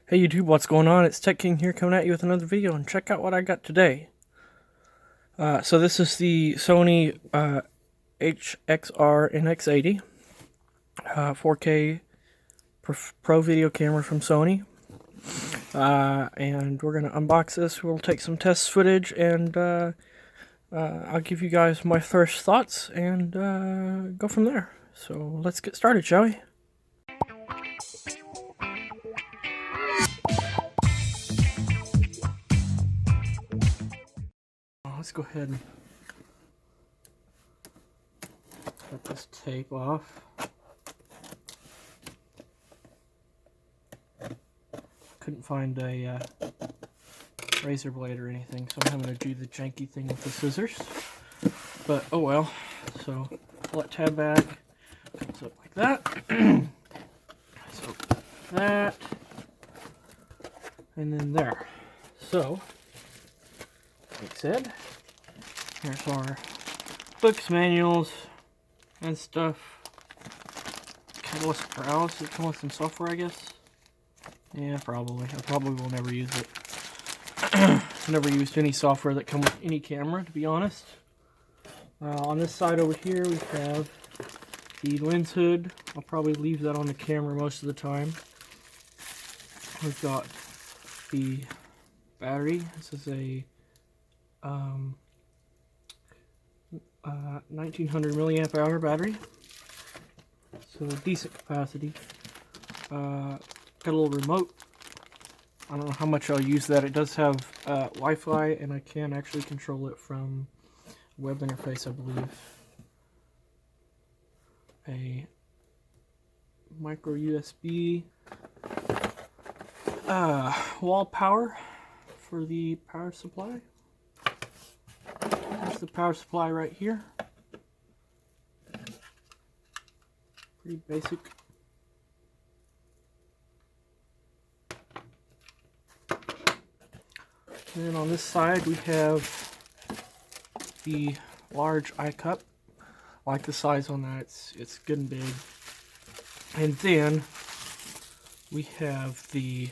Hey YouTube, what's going on? It's Tech King here coming at you with another video, and check out what I got today. So this is the Sony HXR-NX80 4K Pro video camera from Sony. And we're going to unbox this. We'll take some test footage, and I'll give you guys my first thoughts and go from there. So let's get started, shall we? Let's go ahead and cut this tape off. Couldn't find a razor blade or anything, so I'm having to do the janky thing with the scissors. But oh well. So pull that tab bag, comes up like that. So that, and then there. So like I said, here's our books, manuals, and stuff. Catalyst browse. It comes with some software, I guess. Yeah, probably. I probably will never use it. Never used any software that comes with any camera, to be honest. On this side over here, we have the lens hood. I'll probably leave that on the camera most of the time. We've got the battery. This is a 1900 milliamp hour battery, so decent capacity. Got a little remote. I don't know how much I'll use that. It does have Wi-Fi, and I can actually control it from web interface, I believe. A micro USB, wall power for the power supply. There's the power supply right here. Pretty basic. And then on this side we have the large eye cup. I like the size on that. It's good and big. And then we have the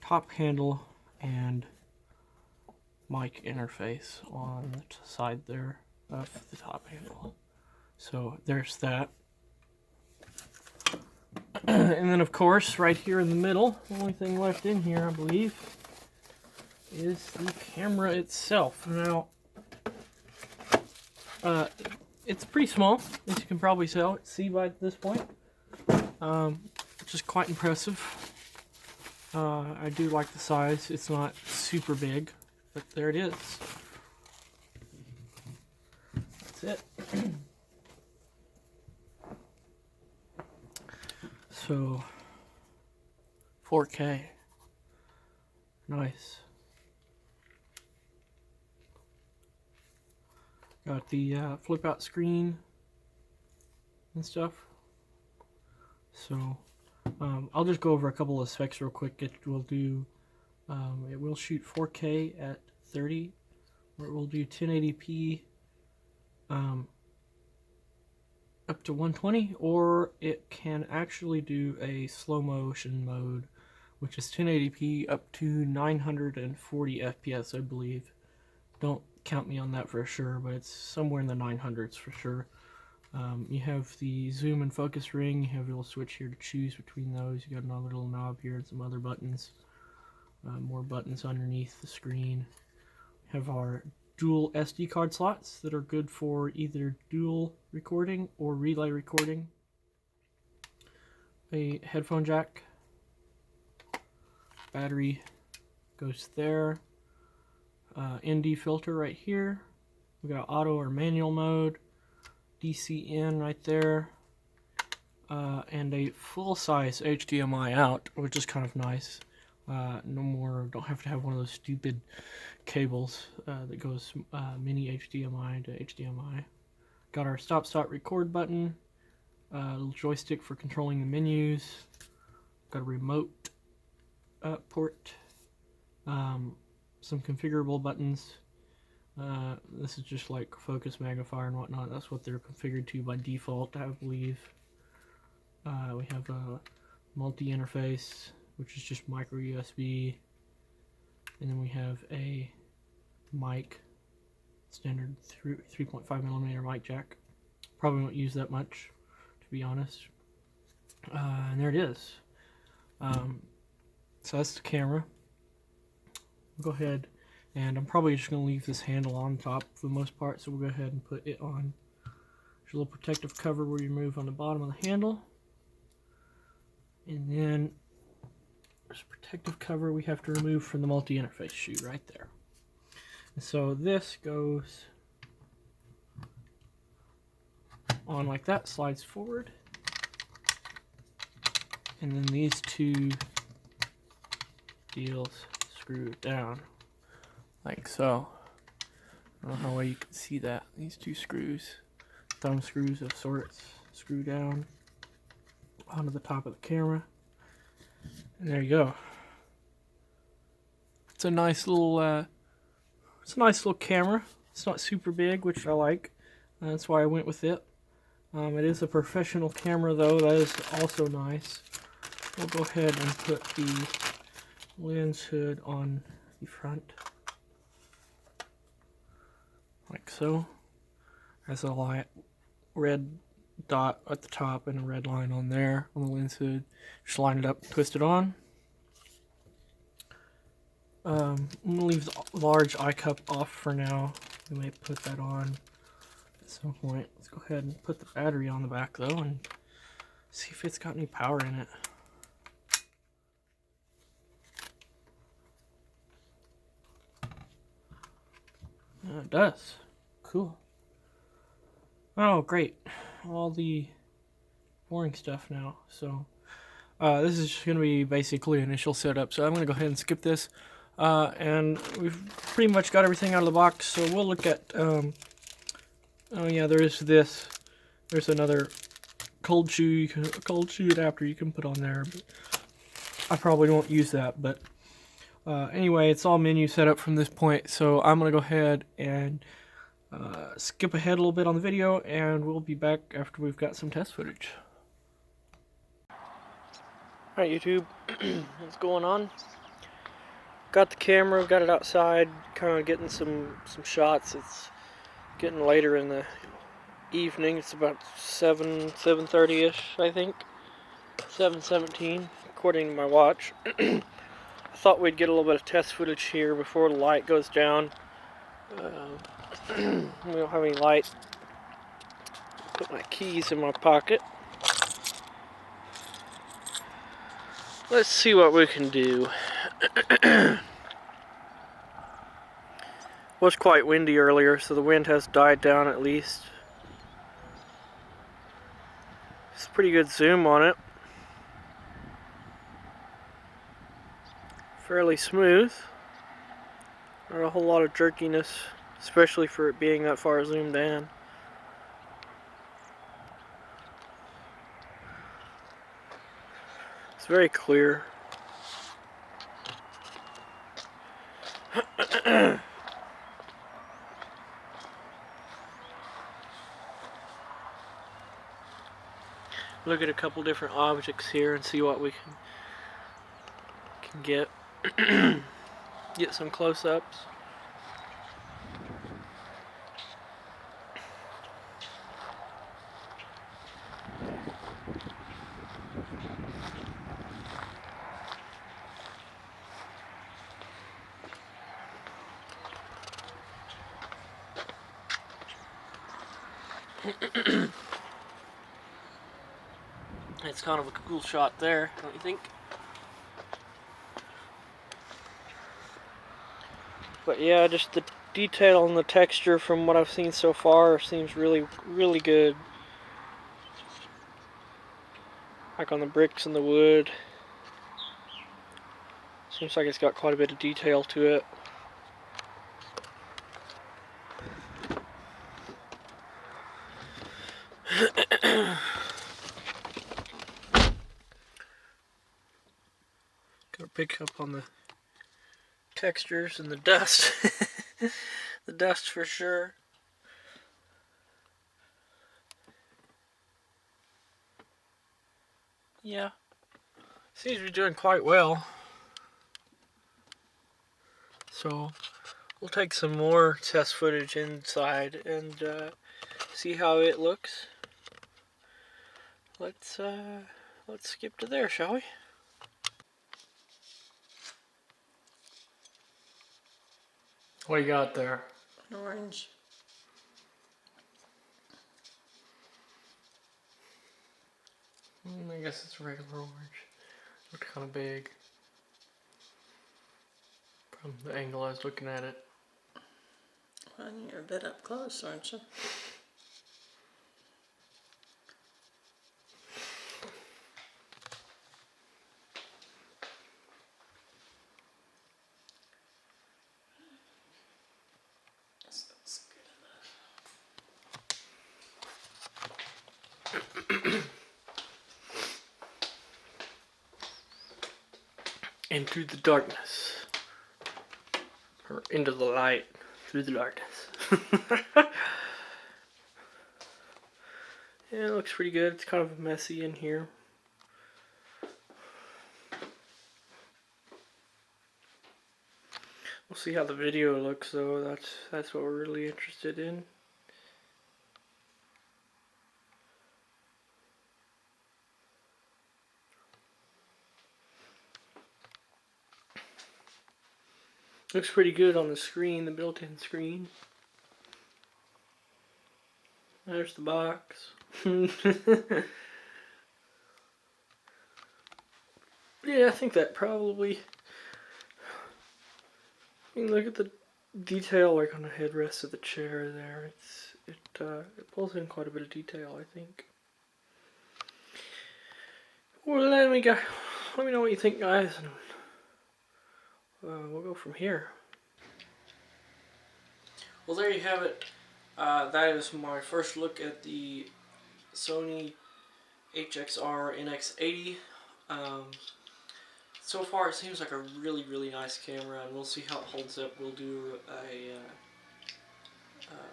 top handle and mic interface on the side there of the top handle. So there's that. And then of course right here in the middle, the only thing left in here I believe is the camera itself. Now it's pretty small, as you can probably see by this point, which is quite impressive. I do like the size. It's not super big, but there it is. That's it. So 4K, nice. Got the flip out screen and stuff. So I'll just go over a couple of specs real quick. It will do, it will shoot 4K at 30, or it will do 1080p up to 120, or it can actually do a slow motion mode, which is 1080p up to 940 FPS, I believe. Don't count me on that for sure, but it's somewhere in the 900s for sure. You have the zoom and focus ring. You have a little switch here to choose between those. You got another little knob here and some other buttons. More buttons underneath the screen. We have our dual SD card slots that are good for either dual recording or relay recording. A headphone jack. Battery goes there. ND filter right here. We got auto or manual mode. DC in right there. And a full-size HDMI out, which is kind of nice. No more, don't have to have one of those stupid cables that goes mini HDMI to HDMI. Got our stop-start record button, little joystick for controlling the menus. Got a remote port, some configurable buttons. This is just like focus, magnifier, and whatnot. That's what they're configured to by default, I believe. We have a multi-interface, which is just micro USB, and then we have a mic, standard 3.5mm mic jack. Probably won't use that much, to be honest. And there it is. So that's the camera. We'll go ahead, and I'm probably just going to leave this handle on top for the most part, so we'll go ahead and put it on. There's a little protective cover where you remove on the bottom of the handle, and then there's a protective cover we have to remove from the multi-interface shoe right there. And so this goes on like that, slides forward, and then these two deals screw down like so. I don't know how well you can see that. These two screws, thumb screws of sorts, screw down onto the top of the camera, and there you go. It's a nice little camera. It's not super big, which I like. That's why I went with it. It is a professional camera though. That is also nice. We'll go ahead and put the lens hood on the front like so. Has a light red dot at the top and a red line on there on the lens hood. Just line it up and twist it on. I'm going to leave the large eye cup off for now. We may put that on at some point. Let's go ahead and put the battery on the back though and see if it's got any power in it. It does. Cool. Oh, great. All the boring stuff now. So, this is just going to be basically initial setup. So I'm going to go ahead and skip this. And we've pretty much got everything out of the box. So we'll look at, oh yeah, there is this. There's another cold shoe adapter you can put on there. But I probably won't use that, but anyway, it's all menu set up from this point, so I'm going to go ahead and skip ahead a little bit on the video, and we'll be back after we've got some test footage. Alright YouTube, what's going on? Got the camera, got it outside, kind of getting some shots. It's getting later in the evening. It's about 7:30ish, I think. 7:17, according to my watch. I thought we'd get a little bit of test footage here before the light goes down. We don't have any light. Put my keys in my pocket. Let's see what we can do. It was quite windy earlier, so the wind has died down at least. It's a pretty good zoom on it. Fairly smooth. Not a whole lot of jerkiness, especially for it being that far zoomed in. It's very clear. Look at a couple different objects here and see what we can get. Get some close-ups. It's kind of a cool shot there, don't you think? But yeah, just the detail and the texture from what I've seen so far seems really, really good. Like on the bricks and the wood. Seems like it's got quite a bit of detail to it. Gotta pick up on the textures and the dust. The dust for sure. Yeah. Seems to be doing quite well. So we'll take some more test footage inside and see how it looks. Let's skip to there, shall we? What do you got there? An orange. I guess it's regular orange. Looks kind of big from the angle I was looking at it. Well, you're a bit up close, aren't you? That's good enough. Into the darkness. Or into the light through the darkness. Yeah, it looks pretty good. It's kind of messy in here. We'll see how the video looks though. That's what we're really interested in. Looks pretty good on the screen, the built-in screen. There's the box. Yeah, I think that probably... I mean, look at the detail like on the headrest of the chair there. It pulls in quite a bit of detail, I think. Well, let me know what you think, guys, and we'll go from here. Well, there you have it. That is my first look at the Sony HXR-NX80. So far, it seems like a really, really nice camera, and we'll see how it holds up. We'll do a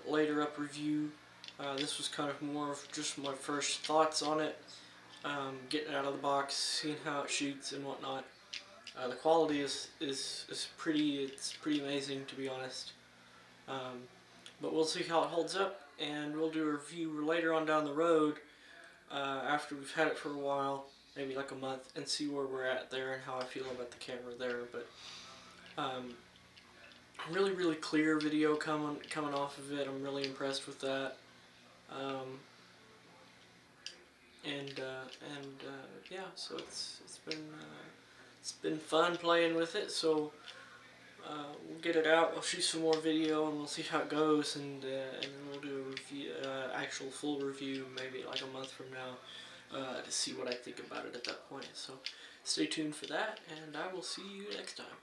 later up review. This was kind of more of just my first thoughts on it, getting it out of the box, seeing how it shoots and whatnot. The quality is pretty amazing, to be honest. But we'll see how it holds up, and we'll do a review later on down the road after we've had it for a while, maybe like a month, and see where we're at there and how I feel about the camera there. But really, really clear video coming off of it. I'm really impressed with that. Yeah, so it's been fun playing with it. So we'll get it out. I'll shoot some more video and we'll see how it goes, and then we'll do a review, actual full review, maybe like a month from now, to see what I think about it at that point. So stay tuned for that, and I will see you next time.